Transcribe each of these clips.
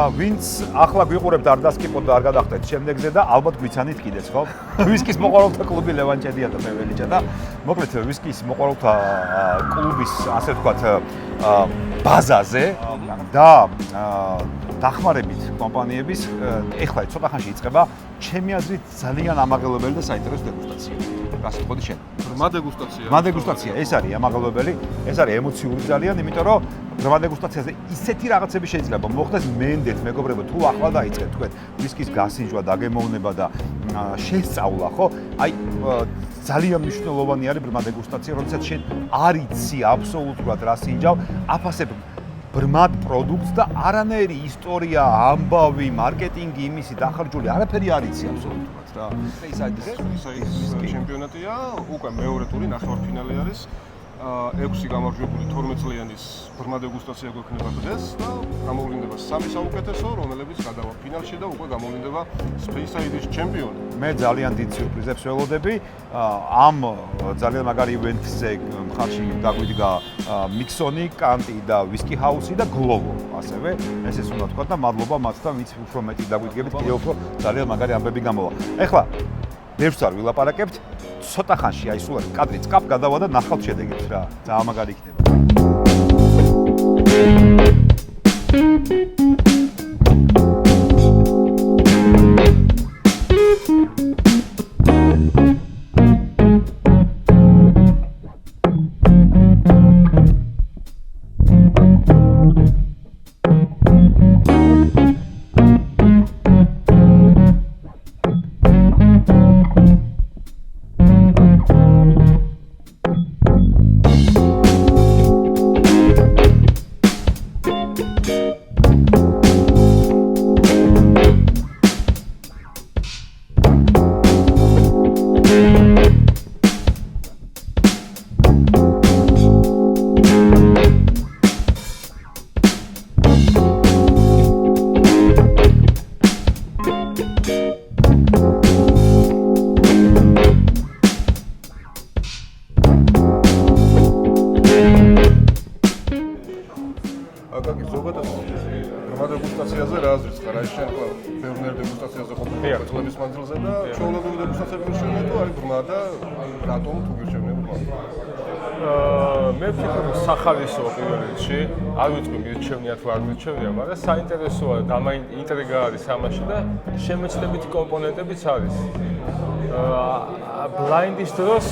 ვინც ახლა გვიყურებთ არ დასკიპოთ და არ გადახტეთ შემდეგზე და ალბათ გვიცანით კიდეც, ხო? ვისკის მოყვარულთა კლუბი ლევანჩედია და მე ველიჭა და მოკლედ ვისკის მოყვარულთა კლუბის ასე ვთქვათ ბაზაზე და დახმარებით კომპანიების ეხლა ცოტა ხანში იწყება ჩემი აზრით ძალიან ამაღლებელი და საინტერესო დეგუსტაცია. ასე ხოდი შენ. ბრმა დეგუსტაცია. ბრმა დეგუსტაცია, ეს არის ამაღლებელი, ეს არის ემოციური ძალიან, იმიტომ რომ ბრმა დეგუსტაციაზე ისეთი რაღაცები შეიძლება მოხდეს მენდეთ, მეგობრებო, თუ ახლა დაიწყეთ თქვენ ვისკის გასინჯვა, დაგემოვნება და შესწავლა, ხო? აი ძალიან მნიშვნელოვანი არის ბრმა დეგუსტაცია, როდესაც შენ არ იცი აბსოლუტურად რა სინჯავ, აფასებ ბრმად პროდუქტს და არანაირი ისტორია, ამბავი, მარკეტინგი, იმისი დახარჯული, არაფერი არ იცი აბსოლუტურად რა. ის ჩემპიონატია, უკვე მეორე ტური ნახევარფინალი არის. 6 გამარჯვებული 12 წლიანის ბრმა დეგუსტაცია გვექნება დღეს და გამოვლინდება 3 საუკეთესო, რომელებიც გადავა ფინალში და უკვე გამოვლინდება Speyside-ის ჩემპიონი. მე ძალიან დიდ სიურპრიზებს ველოდები. ამ ძალიან მაგარი ივენთზე მხარში დაგვიდგა Mixoni, Kanti და Whisky House და Glovo ასევე. ესეც უნდა თქვა და მადლობა მათთან, ვინც უფრო მეტი დაგვიდგებით, კიდევ უფრო ძალიან მაგარი ამბები გამოვა. ეხლა ბევრს არ ვილაპარაკებთ. ცოტა ხანში აი სულ კადრი წკაპ გადავა და ნახავთ შედეგებს რა. ძალიან მაგარი იქნება. არ ვიცი მირჩევნია თუ არ მირჩევნია, მაგრამ საინტერესოა და ინტრიგა არის ამაში და შემეცნებითი კომპონენტებიც არის. ბლაინდის დროს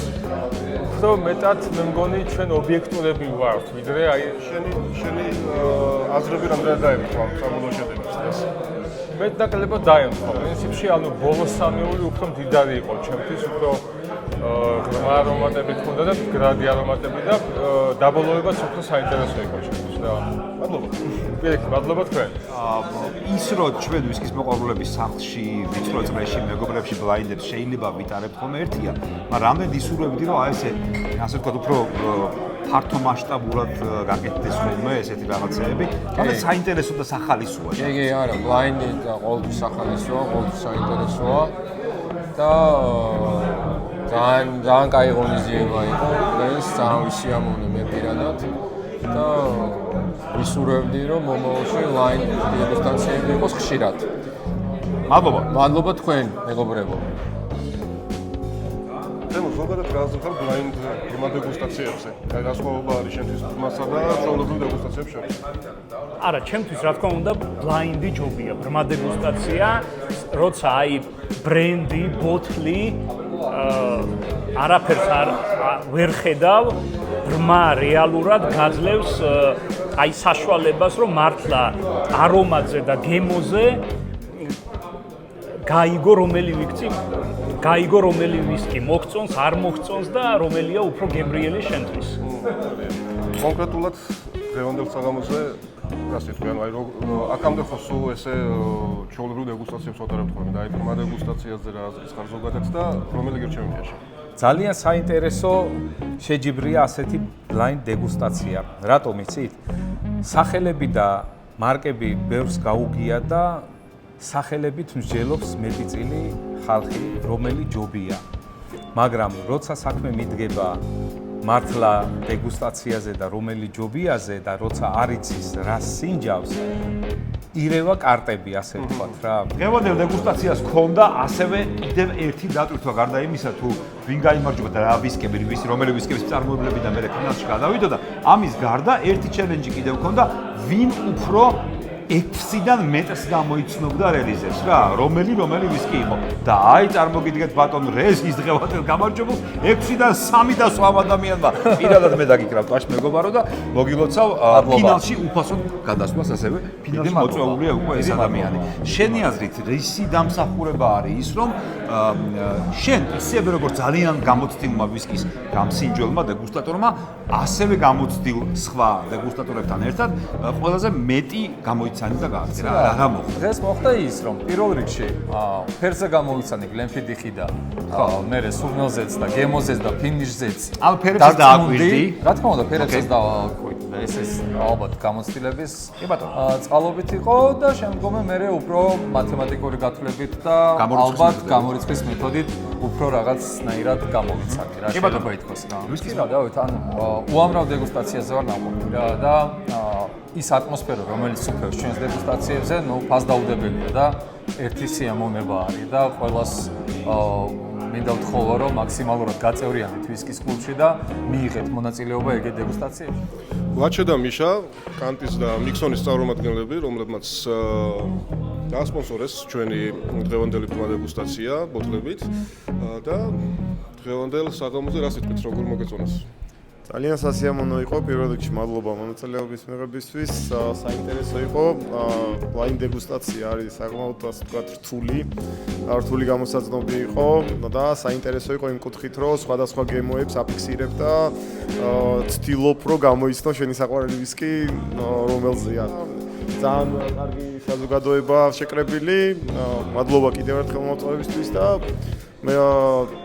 უფრო მეტად მე მგონი ჩვენ ობიექტურები ვართ, ვიდრე აი შენი აზრები რამდენად დაემთხვა სამულო შედეგებს დღეს? მეტნაკლებად დაემთხვა. პრინციპში ანუ ბოლო 3 ური უფრო მდიდარი იყო ჩემთვის, უფრო ღრმა არომატებით ჰქონდა და გრადი არომატები და დაბოლოებაც უფრო საინტერესო იყო ჩემთვის და მადლობა. პირიქით, მადლობა თქვენ. ის რომ ჩვენ ვისკის მოყვარულების სახლში, ვიწრო წრეში, მეგობრებში ბლაინდებს შეიძლება ვიტარებთ ხოლმე ერთია, მაგრამ რამდენი ისურვებდი რომ აი ასე ვთქვათ უფრო ფართო მასშტაბურად გაკეთდეს ხოლმე ესეთი რაღაცეები, მაგრამ საინტერესო და სახალისოა. კი, არა, ბლაინდი და ყოველთვის სახალისოა, ყოველთვის საინტერესოა და ძალიან კაი ღონისძიება იყო, ეს ძალიან ვისიამოვნე მე პირადად და ვისურვებდი რომ მომავალში ლაინ დეგუსტაციები იყოს ხშირად. მადლობა. მადლობა თქვენ, მეგობრებო. დემო ზოგადად გაზრდა ბლაინდ ბრმა დეგუსტაციებზე. აი განსხვავება არის შენთვის ბრმასა და ჩვეულებრივ დეგუსტაციებს შორის. არა, ჩემთვის რა თქმა უნდა ბლაინდი ჯობია, ბრმა დეგუსტაცია, როცა აი ბრენდი, ბოთლი არაფერს ვერ ხედავ, ბრმა რეალურად გაძლევს აი საშუალებას, რომ მართლა არომატზე და გემოზე გაიგო რომელი ვისკი მოგწონს, არ მოგწონს და რომელია უფრო გემრიელი შენთვის. კონკრეტულად დღევანდელ საღამოზე ასე თქვენ, აი აქამდე ხო სულ ესე ჩვეულებრივ დეგუსტაციებს ვატარებთ ხოლმე და აი ბრმა დეგუსტაციაზე რა აზრის ხარ ზოგადად და რომელი გირჩევენია შენ? ძალიან საინტერესო შეჯიბრია ასეთი ბლაინდ დეგუსტაცია. რატომ იცით? სახელები და მარკები ბევრს გაუგია და სახელებით მსჯელობს მეტი წილი ხალხი, რომელი ჯობია. მაგრამ როცა საქმე მიდგება მართლა დეგუსტაციაზე და რომელი ჯობიაზე და როცა არ იცის რა სინჯავს ირევა კარტები ასე ვთქვათ რა. დღევანდელ დეგუსტაციას ჰქონდა ასევე კიდევ ერთი დატვირთვა გარდა იმისა თუ ვინ გაიმარჯვება და რა ვისკები რომელი ვისკების წარმოებლები და მე ფინალში გადავიდო და ამის გარდა ერთი ჩელენჯი კიდევ ჰქონდა ვინ უფრო 6-დან მეტს გამოიცნობდა რელიზებს რა რომელი ვისკი იყო და აი წარმოგიდგეთ ბატონ რეზის დღევანდელ გამარჯვებულს 6-დან 3 დასვამ ადამიანმა პირადად მე დაგიკრავ ტაშ მეგობარო და მოგილოცავ ფინალში უფასოდ გადასვლას ასევე ფინალში მოწვეულია უკვე ეს ადამიანი შენი აზრით რისი დამსახურება არის ის რომ შენ ისევე როგორც ძალიან გამოცდილმა ვისკის გამსინჯველმა დეგუსტატორმა ასევე გამოცდილ სხვა დეგუსტატორებთან ერთად ყველაზე მეტი გამოიცანი და გააქცია რა მოხდა დღეს მოხდა ის რომ პირველ რიგში ფერზე გამოიცანი გლენფიდიხი და მერე სუგნელზეც და გემოზეც და ფინიშზეც ან ფერებსაც დააკვირდი რა თქმა უნდა ფერებსაც დააკვირდი ეს ალბათ გამოცდილების წყალობით იყო და შემდგომი მერე უფრო მათემატიკური გათვლებით და ალბათ გამორიცხვის მეთოდით უფრო რაღაცნაირად გამოვიცანი რა შეიძლება ითქვას რა ვისკის რა დავით ან უამრავ დეგუსტაციაზე ვარ ნაყოფი რა და ის ატმოსფერო რომელიც უფევს ჩვენს დეგუსტაციებზე ნუ ფასდაუდებელია და ერთი სიამოვნება არის და ყველას მინდა ვთხოვო რომ მაქსიმალურად გაწევრიანეთ ვისკის კლუბში და მიიღეთ მონაწილეობა ეგეთ დეგუსტაციებში ლაჩა და მიშა კანტის და მიქსონის წარმომადგენლები რომლებმაც დაასპონსორეს ჩვენი დღევანდელი დეგუსტაცია ბოთლებით და დღევანდელ საღამოზე რა სიტყვით როგორ მოგეწონას ძალიან სასიამოვნო იყო პირველ რიგში მადლობა მონაწილეობის მიღებისთვის საინტერესო იყო ბლაინდ დეგუსტაცია არის საკმაოდ ასე ვთქვათ რთული გამოსაცნობი იყო და საინტერესო იყო იმ კუთხით რომ სხვადასხვა გემოებს აფიქსირებ და ცდილობ რომ გამოიცნო შენი საყვარელი ვისკი რომელზეა ძალიან კარგი საზოგადოება შეკრებილი მადლობა კიდევ ერთხელ მოწვევისთვის და მე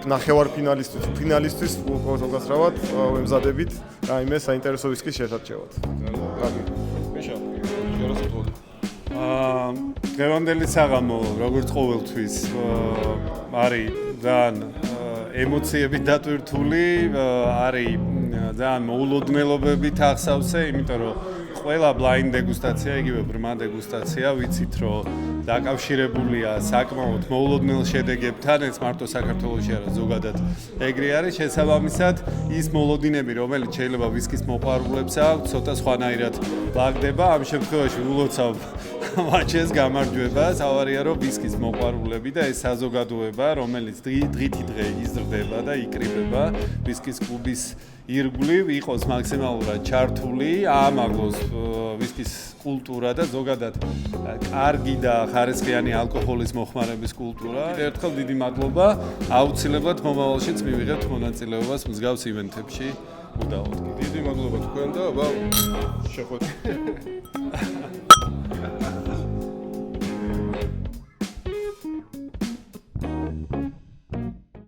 ნახევარ ფინალისტვის უპროფესიონალად ვემზადებით რაიმე საინტერესო ვისკის შესარჩევად. მიშა, შევასრულოთ. დღევანდელი საღამო როგორც ყოველთვის არის ძალიან ემოციებით დატვირთული, არის ძალიან მოულოდნელობებით ახსავსე, იმიტომ რომ ყველა ბლაინდ დეგუსტაცია, იგივე ბრმა დეგუსტაცია, ვიცით რომ დაკავშირებულია საკმაოდ მოულოდნელ შედეგებთან, ეს მარტო საქართველოში არა, ზოგადად ეგრე არის. შესაბამისად, ის მოლოდინები, რომელიც შეიძლება ვისკის მოყვარულებს აქვს, ცოტა სხვანაირად ლაგდება. ამ შემთხვევაში ულოცავ მაჩეს გამარჯვებას, ავარია რომ ვისკის მოყვარულები და ეს საზოგადოება, რომელიც დღითი დღე იზრდება და იკრიბება ვისკის კლუბის ირგვლივ იყოს მაქსიმალურად ჩართული, აამაღლოს ვისკის კულტურა და ზოგადად კარგი და ხარისხიანი ალკოჰოლის მოხმარების კულტურა. ერთხელ დიდი მადლობა, აუცილებლად მომავალშიც მივიღებთ მონაწილეობას მსგავს ივენთებში. უდაოდ. დიდი მადლობა თქვენ და აბა შეხვედრით.